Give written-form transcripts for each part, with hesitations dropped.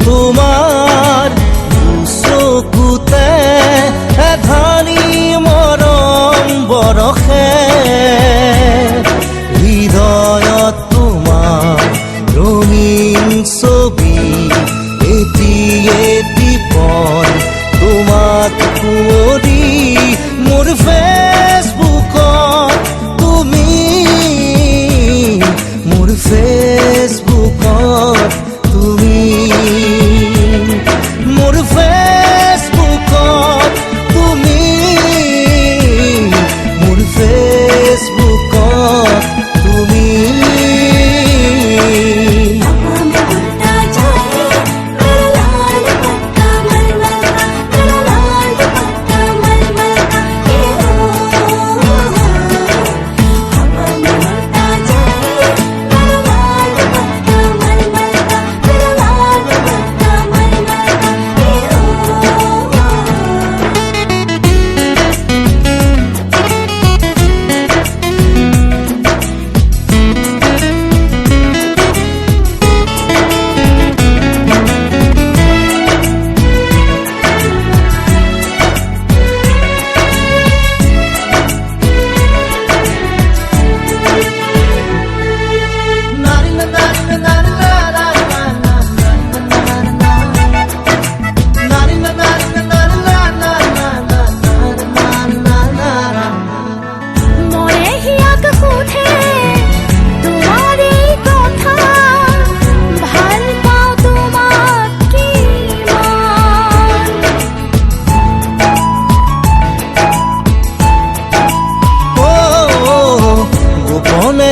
তোমাৰ চকুতে এধানি মৰম বৰষে হৃদয়ত তোমাৰ ৰঙীন ছবি এটি এটি পল তোমাক কুঁৱৰী মোৰ ফেচবুকত তুমি মোৰ ফেচবুকত তুমি মোৰ ফেচবুকত তুমি মোৰ ফেচবুকত তুমি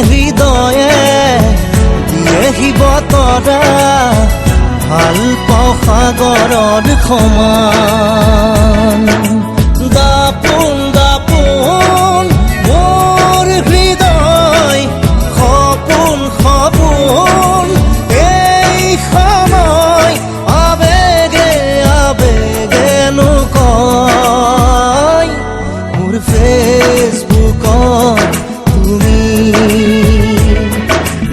হৃদয়ে দিয়েহি বতৰা ভাল পাওঁ সাগৰৰ সমান দাপোন দাপোন মোৰ হৃদয় সপোন সপোন এই সময় আবেগে আবেগেনো কয় মোৰ ফেচবুকত তুমি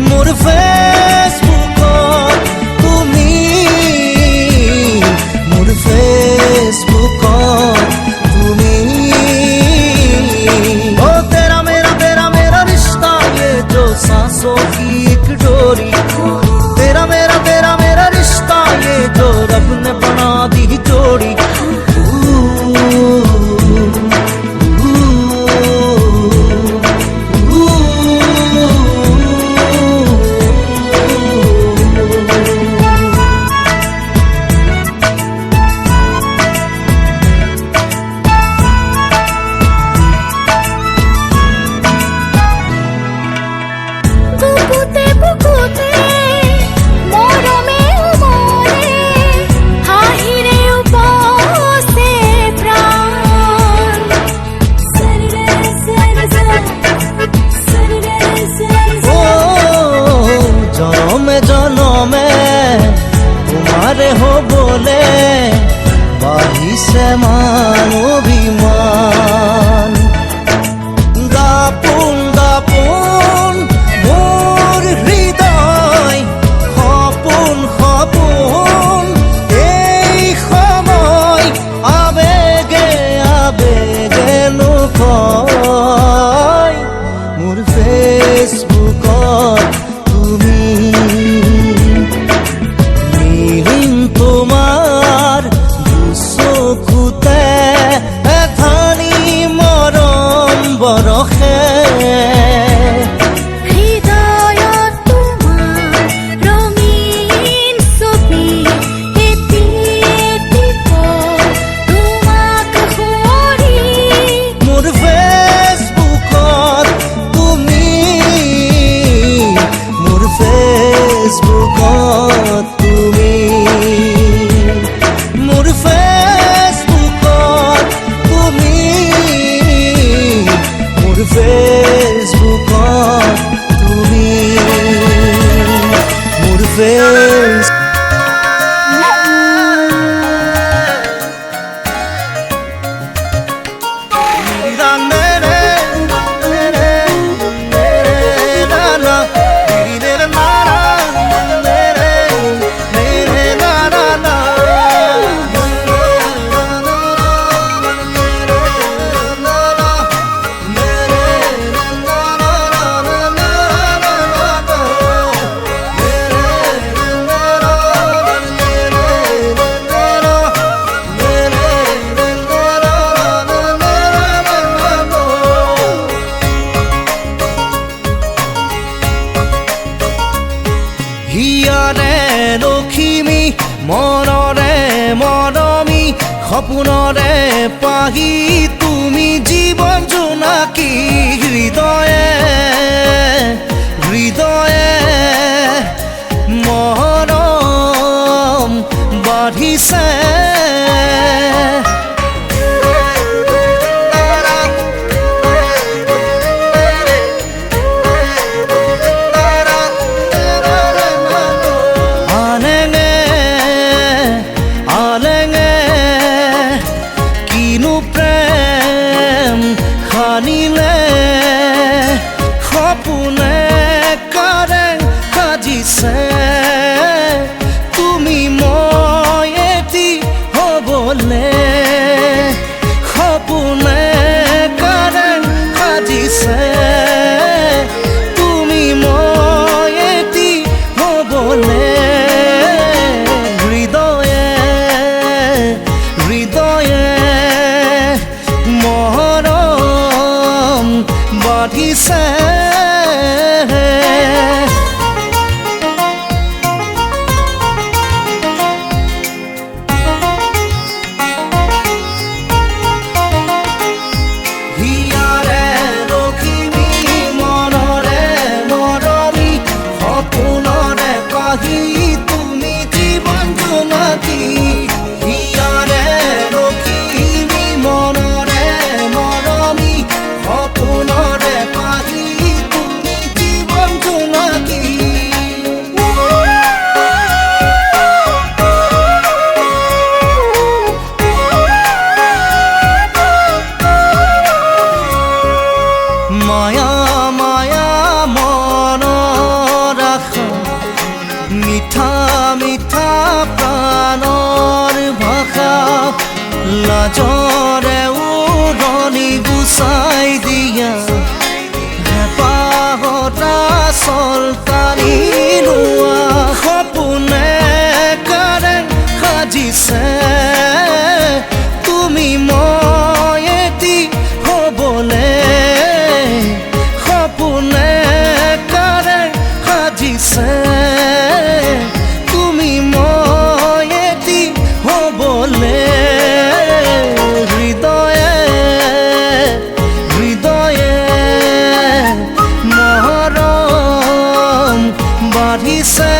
মোৰ ফেচবুকত তুমি মোৰ ফেচবুকত তুমি ओ तेरा मेरा रिश्ता ये जो सांसों की एक डोरी तेरा मेरा रिश्ता ये जो रब ने बना दी जोड़ी তোমারে হো বলে বাঢ়িছে মান অভিমান দাপোন দাপোন মোৰ হৃদয় সপোন সপোন এই সময় আবেগে আবেগেনো কয় মোৰ ফেচবুকত তুমি তোমাৰ চকুতে তুমি মোৰ ফেচবুকত তুমি মোৰ ফেচবুকত তুমি মোৰ ফেচ হিয়াৰে লখিমী মনৰে মৰমী সপোনৰে পাহি তুমি জীৱন জোনাকী হৃদয়ে হৃদয়ে মৰম বাঢ়িছে আনিলে সপোনে কাৰেং সাজিছে তুমি মই এটি হ'বলে সপোনে কাৰেং সাজিছে তুমি মই এটি হ'বলে হৃদয়ে হৃদয়ে বাঢ়িছে হিয়াৰে লখিমী মনৰে মৰমী সপোনৰে পাহি তুমি জীৱন জোনাকী হিয়াৰে লখিমী মনৰে মৰমী সপোনৰে পাহি তুমি জীৱন জোনাকী মায়া মায়া মনৰ আশা মিঠা মিঠা প্ৰাণৰ ভাষা লাজৰে উৰণি গুচাই দিয়া হেঁপাহতা চলতানি লোৱা সপোনে কাৰেং সাজিছে তুমি মই এটি হ'বলে সপোনে কাৰেং সাজিছে তুমি মই এটি হ'বলে হৃদয়ে হৃদয়ে মৰম বাঢ়িছে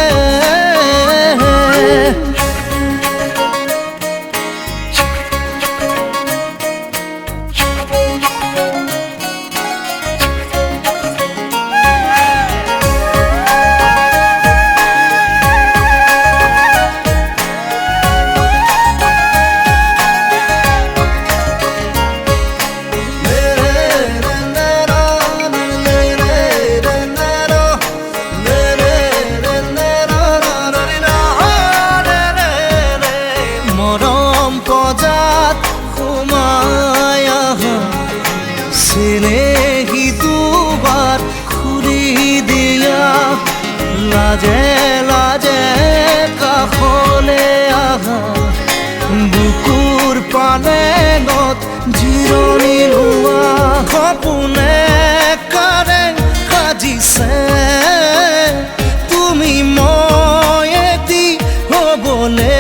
চিনেহি দুবাৰ খুলি দিয়া লাজে লাজে কাষলে আহা বুকুৰ পালেঙত জিৰণি লোৱা সপোনে কাৰেং সাজিছে তুমি মই এটি হ'বলে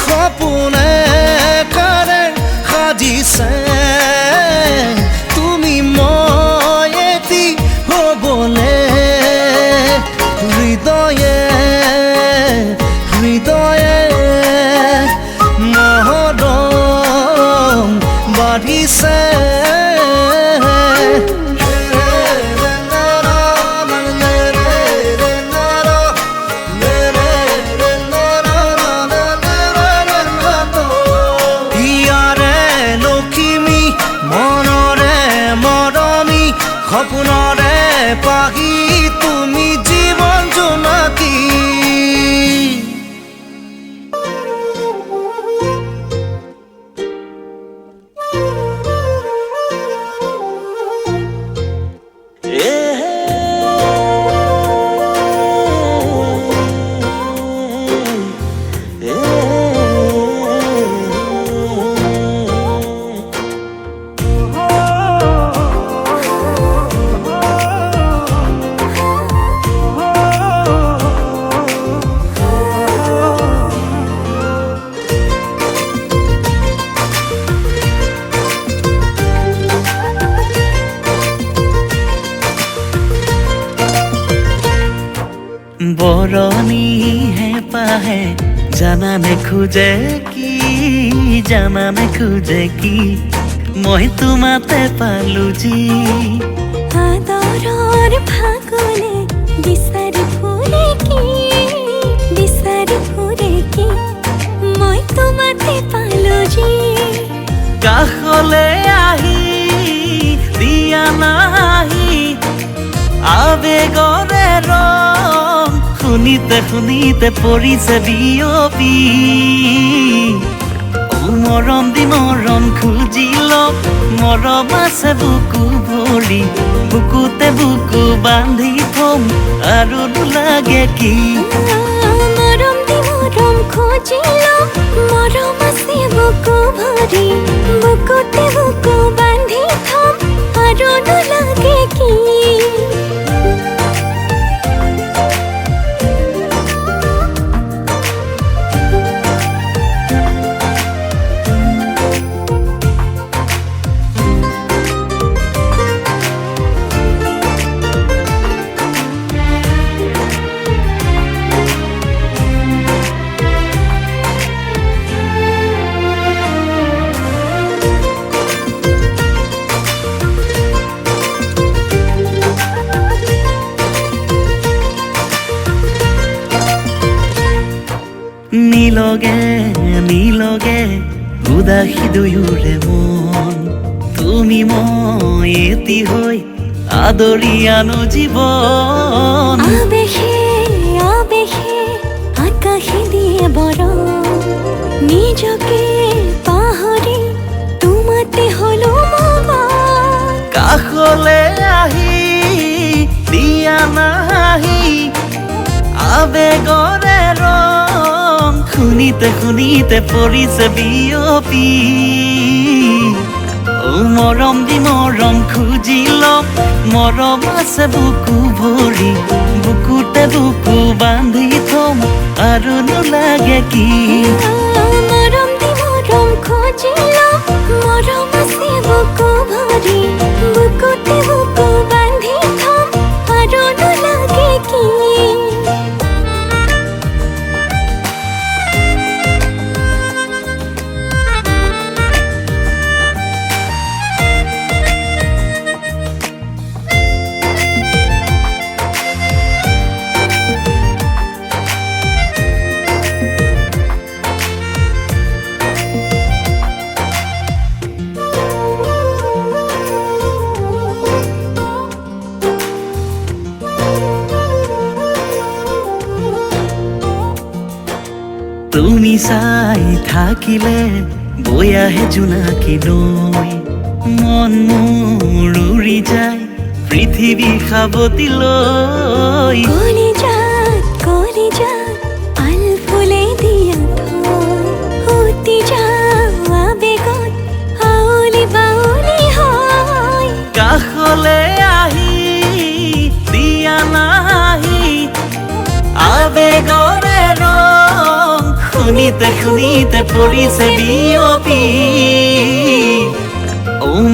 সপোনে কাৰেং সাজিছে তুমি মই এটি হ'বলে হৃদয়ে হেঁপাহে জানানে খোজে কি মই তোমাতে পালো যি আদৰৰ ফাগুনে বিচাৰি ফুৰে কি মই তোমাতে পালো যি কাষলে আহি দিয়া নাহি আবেগৰে ৰং শুনিতে পৰিছে বিয়পি মৰম দি মৰম খুজি লম মৰম আছে বুকু ভৰি বুকুতে বুকু বান্ধি থম আৰু লাগে কি মৰম দি মৰম খুজি লম মৰম আছে বুকু ভৰি বুকুতে বুকু বান্ধি থম আৰু লাগে কি নিলগে উদাসী দুয়োৰে মন তুমি মই এটি হৈ আদৰি আনো জীৱন আবেশে আকাশে দিয়ে বৰণ নিজকে পাহৰি তোমাতে হলো মগন কাষলে আহি দিয়া নাহি আবেগৰে ৰং শুনিতে পৰিছে বিয়পি মৰম দি মৰম খুজি লম মৰম আছে বুকু ভৰি বুকুতে বুকু বান্ধি থম আৰু লাগে কি মৰম দি মৰম খুজি লম মৰম আছে বুকু ভৰি বুকুতে বুকু বান্ধি থম আৰু লাগে কি তুমি চাই থাকিলে বৈ আহে জোনাকী নৈ মন মোৰ উৰি যায় পৃথিৱী সাৱতিলৈ কলিজাত আল ফুলে দিয়া থৈ উটি যাওঁ আবেগত আউলি বাউলি হয় কাষলে আহি দিয়া নাহি আবেগৰে ৰং শুনিতে পৰিছে বিয়পি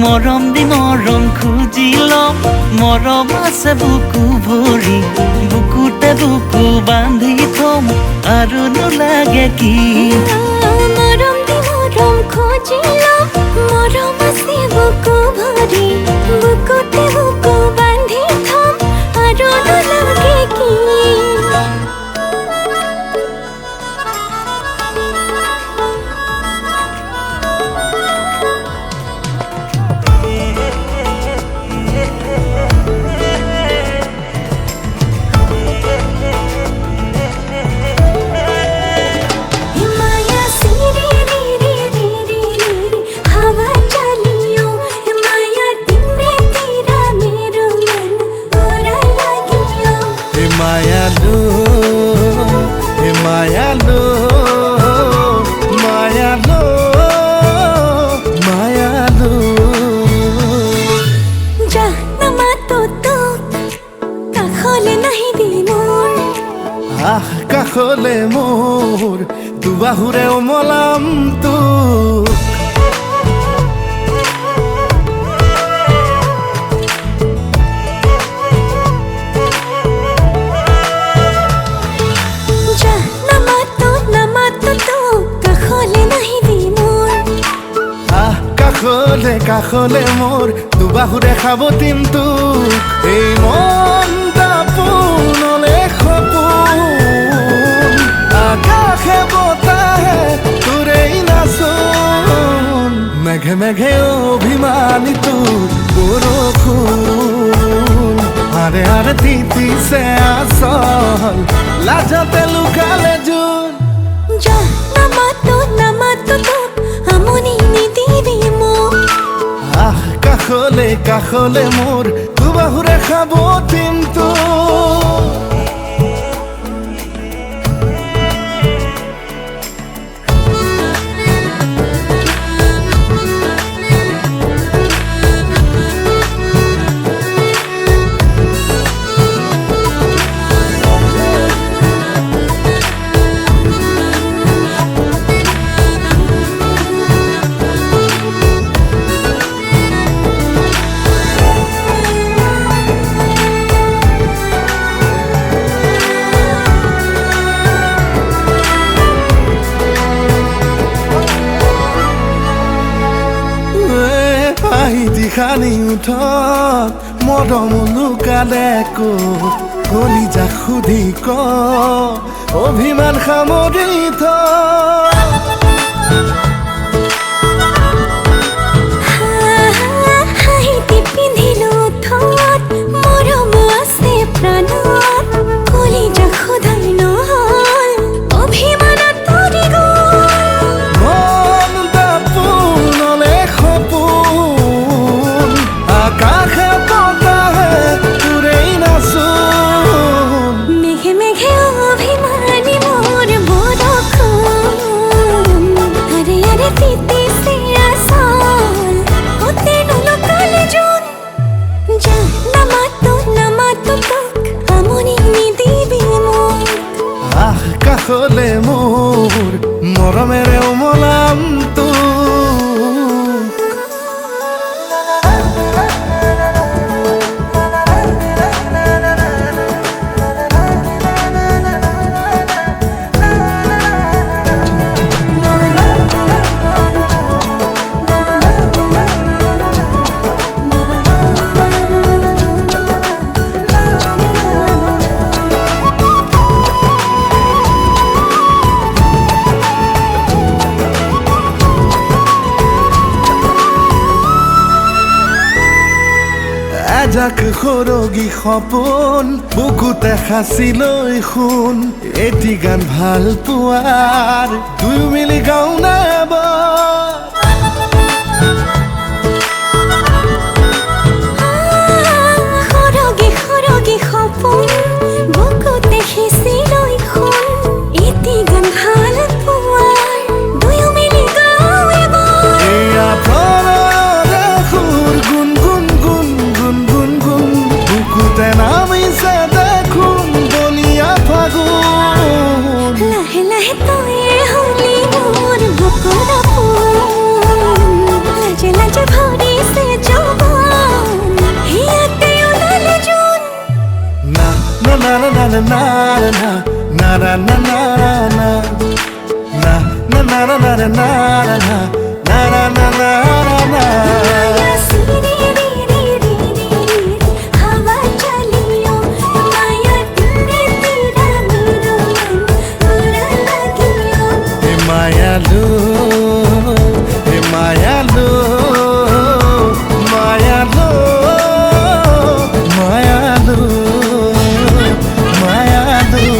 মৰম দি মৰম খুজি লম মৰম আছে বুকু ভৰি বুকুতে বুকু বান্ধি থম আৰু লাগে কি মৰম দি মৰম খুজি লম মৰম আছে বুকু ভৰি বুকুতে বুকু বান্ধি থম আৰু লাগে কি কাষলে মোৰ দুবাহুৰে ওমলাম তোক কাষলে মোৰ দুবাহুৰে খাব টিমটো এই মনটা পোনলে সপোন আকাশে বতাহে তোৰেই নাচোন মেঘে মেঘে অভিমানী তোৰ বৰষুণ আৰে আৰে তিতিছে আচল লাজতে লুকালে জোন যা নামাতো তোক আমনি নিদিবি মোক আহ কাষলে মোৰ দুবাহুৰে খাব টিমটো খানি উঠত মৰম লুকালে ক'ত কলিজা সুধি ক অভিমান সামৰি থ হাঁহিতি পিন্ধিলো ঠোঁট মৰম আছে প্ৰাণত কলিজা সোধাই নহ'ল অভিমানত তৰি গ'ল মনটা পোনলে সপোন আকাশে বতাহে তোৰেই নাচোন মেঘে মেঘে অভিমানী মোৰ বৰষুণ আৰে আৰে তিতিছে আচল অতে নলকালে জোন যা নামাতো তোক আমনি নিদিবি মোক আহ কাষলে মোৰ মৰমেৰে উমলাম এজাক সৰগী সপোন বুকুতে সাঁচি লৈ শুন এটি গান ভাল পোৱাৰ দুয়ো মিলি গাওঁ না এবাৰ সৰগী সপোন বুকুতে সিঁচি লৈ শুন এটি গান ভাল পোৱাৰ দুয়ো মিলি গাওঁ এবাৰ এয়া প্ৰণয়ৰে সুৰ গুণ গুণ গুণ গুণ গুণ গুণ বুকুতে নামিছে দেখোন বলিয়া ফাগুন লাহে লাহে তয়ে হলি মোৰ বুকুৰ আপোন লাজে লাজে ভৰিছে যৌৱন হিয়াতে ওলালে জোন না না না না না না না না না না না না na na na na na na na na na na na na माया सिरे रे रे रे रे हवा चलियो माया तेरे तेरा मेरा मन उड़ा लगियो e mayalu mayalu mayalu mayalu mayalu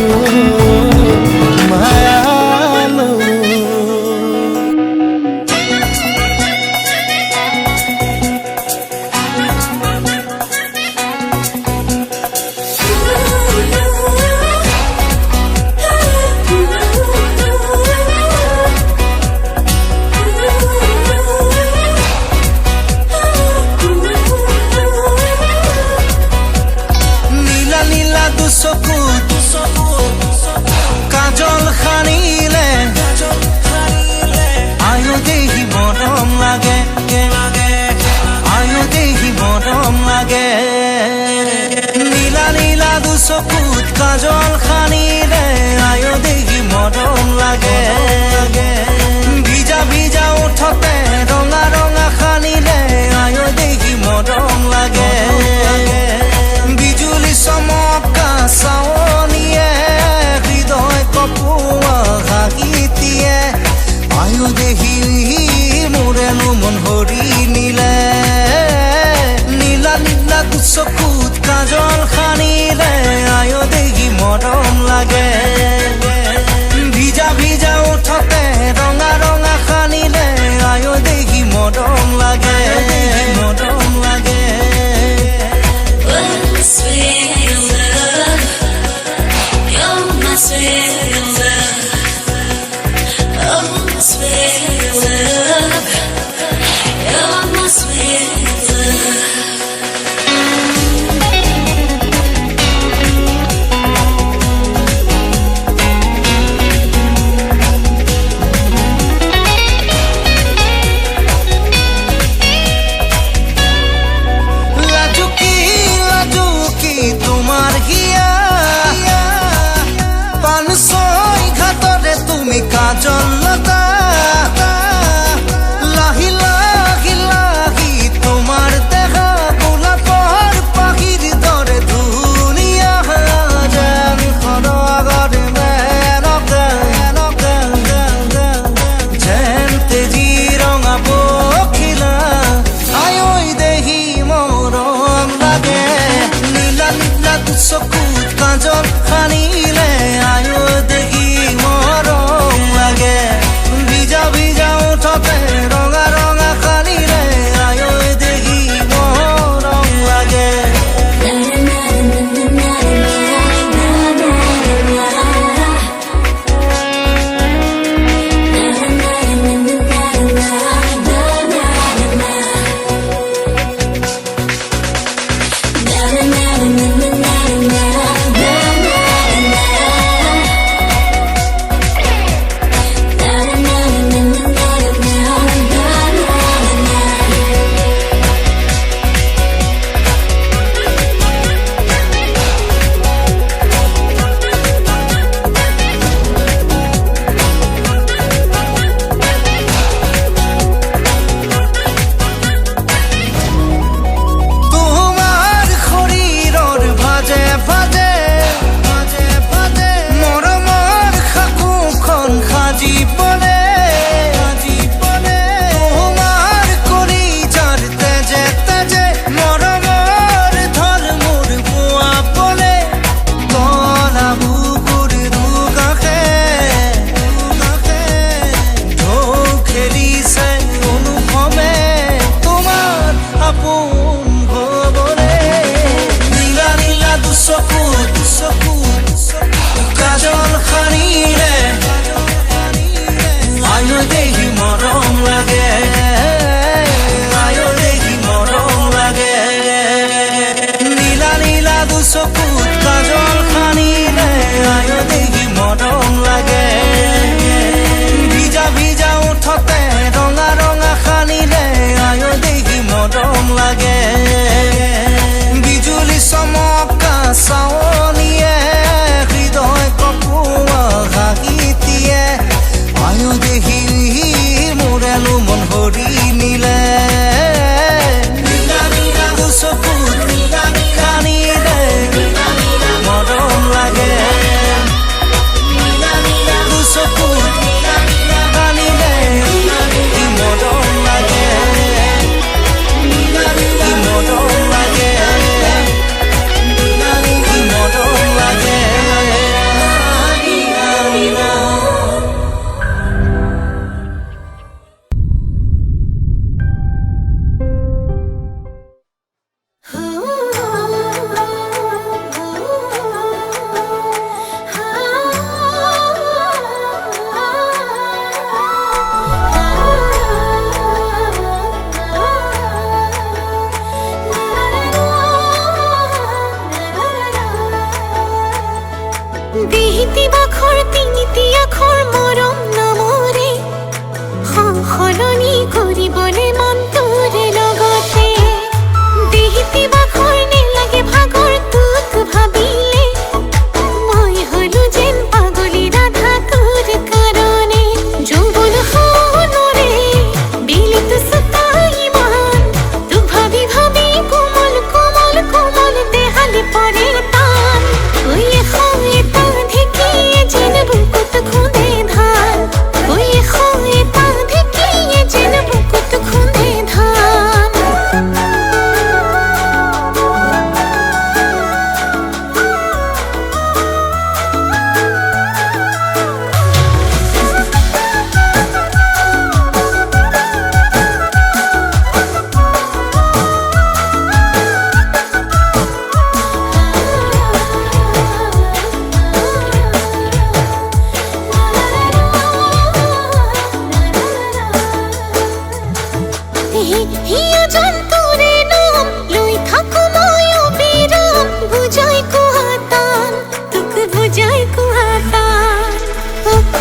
পৰোৱা হাঁহিতিয়ে আয়ো দেহি মোৰেনো মন হৰি নিলে নীলা নীলা চকুত কাজল সানিলে আয়ো দেহি মৰম লাগে ভিজা ভিজা ওঠতে ৰঙা ৰঙা সানিলে আয়ো দেহি মৰম লাগে মৰম লাগে Sweet love, you're my sweet love. Oh, sweet love, you're my sweet love.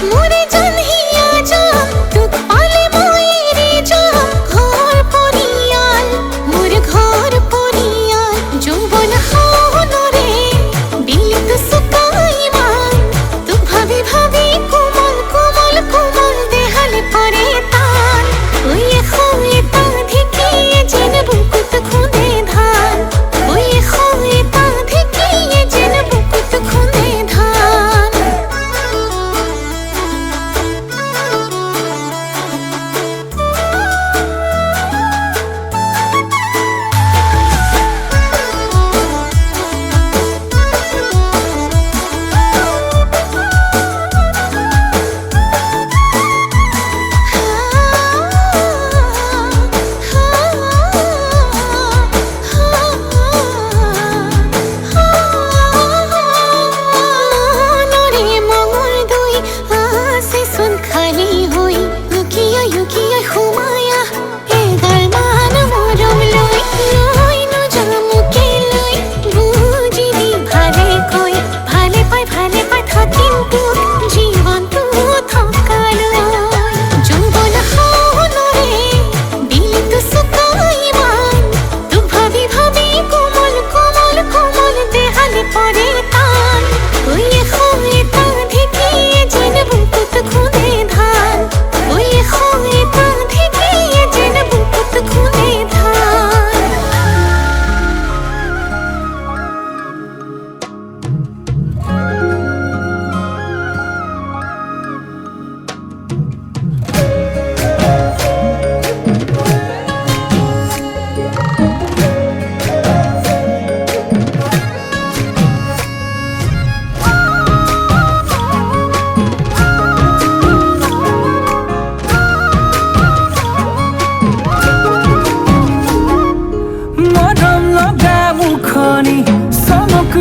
মোরে জানহিয়া যা তুক পালে মায়েরে যা ঘর পরিয়াল মোর ঘর পরিয়াল যৌবন হনরে বিলিত সুকাইমান তু ভাবি ভাবি কোমল কোমল কোমল দেহালে পরে তান ওয়ে খোয়ে তা ধিকিয়ে যেন বুকুত খুঁদে ধান ওয়ে খোয়ে তা ধিকিয়ে যেন বুকুত খুঁদে ধান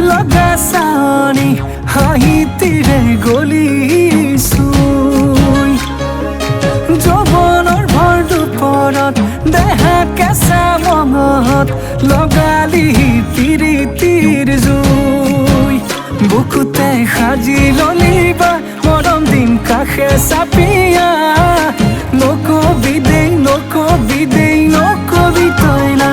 লগা চানি হাঁহিতিৰে গলিছোঁ যৌৱনৰ ভৰ দুপৰত দেহা কেঁচা মঙত লগালি তিৰিতিৰ জুই বুকুতে সাজি ললিবা মৰম দিম কাষে চাপিয়া নকবি দেই নকবি দেই নকবি তই না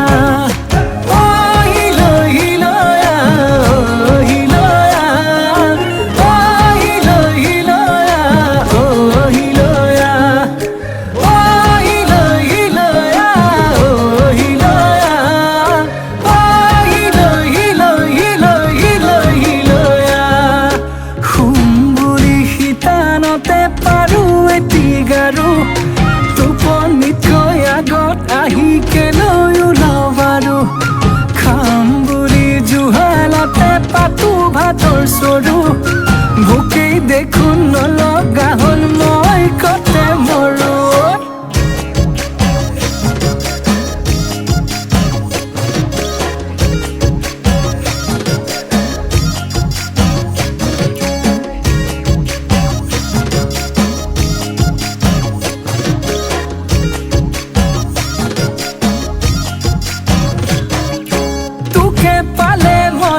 টোপনিতকৈ আগত আহি কেলৈ ওলাবাৰো খাম বুলি জুহালতে পাতো ভাতৰ চৰু ভোকেই দেখোন নলগা হ'ল মই কতে মৰো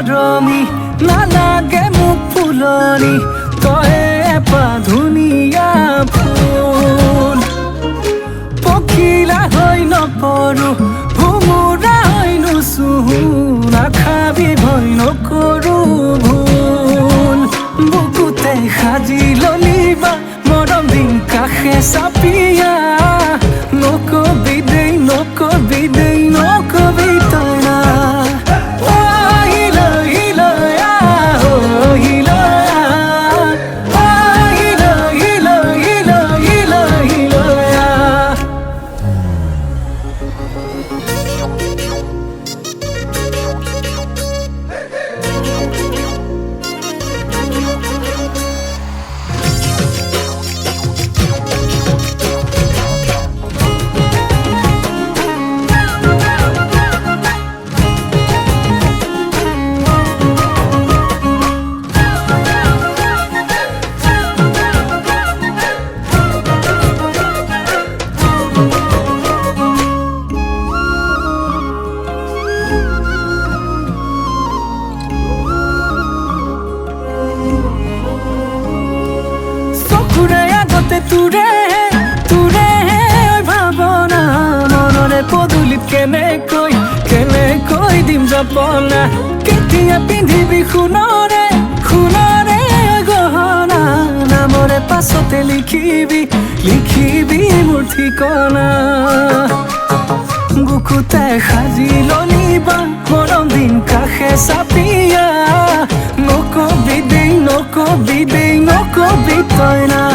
মৰমি নালাগে মোক ফুলনি তই এপা ধুনীয়া ফুল পখিলা হৈ নপৰো ভোমোৰা হৈ নুচুহো নাখাবি ভয় নকৰো ভুল বুকুতে সাজি ললিবা মৰম দিম কাষে চাপিয়া নকবি দেই নকবি দেই নকবি তই না চকুৰে আগতে তোৰে ঐ ভাৱনা মনৰে পদূলিত কেনেকৈ দিম জপনা কেতিয়া পিন্ধিবি সোণৰে গহনা নামৰে পাছতে লিখিবি মোৰ ঠিকনা বুকুতে সাজি ললি বা মৰম দিন কাষে চাপিয়া নকবি দেই তই না